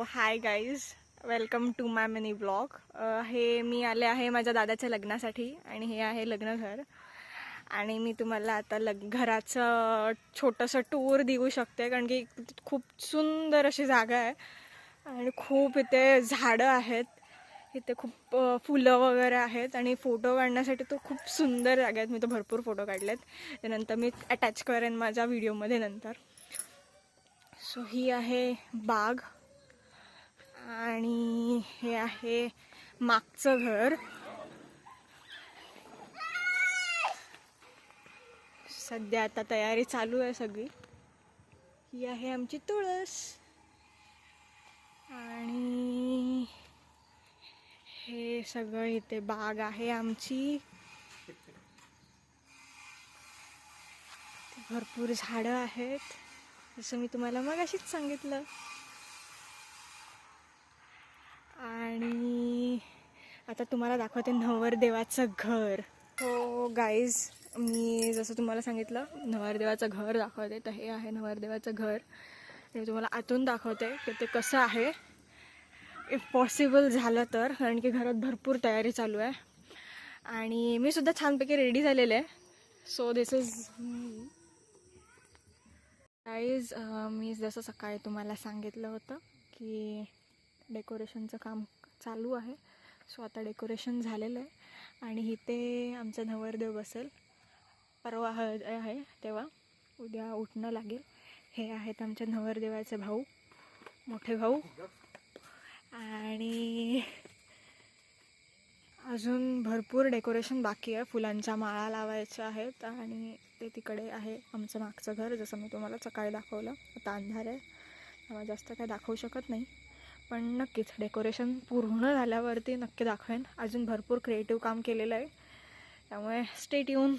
High guys, welcome to my mini blog. हे मी आले आहे माझ्या दादाच्या लग्नासाठी आणि हे आहे लग्नघर. आणि मी तुम्हाला आता घराचं छोटंसं टूर देऊ शकते, कारण की खूप सुंदर अशी जागा आहे आणि खूप इथे झाडं आहेत. इथे खूप फुलं वगैरे आहेत आणि फोटो काढण्यासाठी तो खूप सुंदर जागा आहेत. मी तर भरपूर फोटो काढलेत, त्यानंतर मी अटॅच करेन माझ्या व्हिडिओमध्ये नंतर. सो ही आहे बाग आणि हे आहे मागचं घर. सध्या आता तयारी चालू आहे सगळी. ही आहे आमची तुळस आणि हे सगळं इथे बाग आहे आमची. भरपूर झाडं आहेत, जसं मी तुम्हाला मगाशीच सांगितलं. आणि आता तुम्हाला दाखवते नवरदेवाचं घर. हो गाईज, मी जसं तुम्हाला सांगितलं नवरदेवाचं घर दाखवते, तर हे आहे नवरदेवाचं घर. मी तुम्हाला आतून दाखवते की ते कसं आहे, इफ पॉसिबल झालं तर, कारण की घरात भरपूर तयारी चालू आहे आणि मी सुद्धा छानपैकी रेडी झालेले आहे. So this is guys. मी जसं सकाळी तुम्हाला सांगितलं होतं की डेकोरेशनचं काम चालू आहे. सो आता डेकोरेशन झालेलं आहे आणि इथे आमचा नवरदेव बसेल. परवा हळद आहे तेव्हा उद्या उठणं लागेल. हे आहेत आमच्या नवरदेवाचे भाऊ, मोठे भाऊ. आणि अजून भरपूर डेकोरेशन बाकी आहे. फुलांच्या माळा लावायच्या आहेत आणि ते तिकडे आहे आमचं मागचं घर, जसं मी तुम्हाला सकाळी दाखवलं. आता अंधार आहे तेव्हा जास्त काय दाखवू शकत नाही, पण नक्कीच डेकोरेशन पूर्ण झाल्यावरती नक्की दाखवेन. अजून भरपूर क्रिएटिव्ह काम केलेलं आहे, त्यामुळे स्टे ट्यून.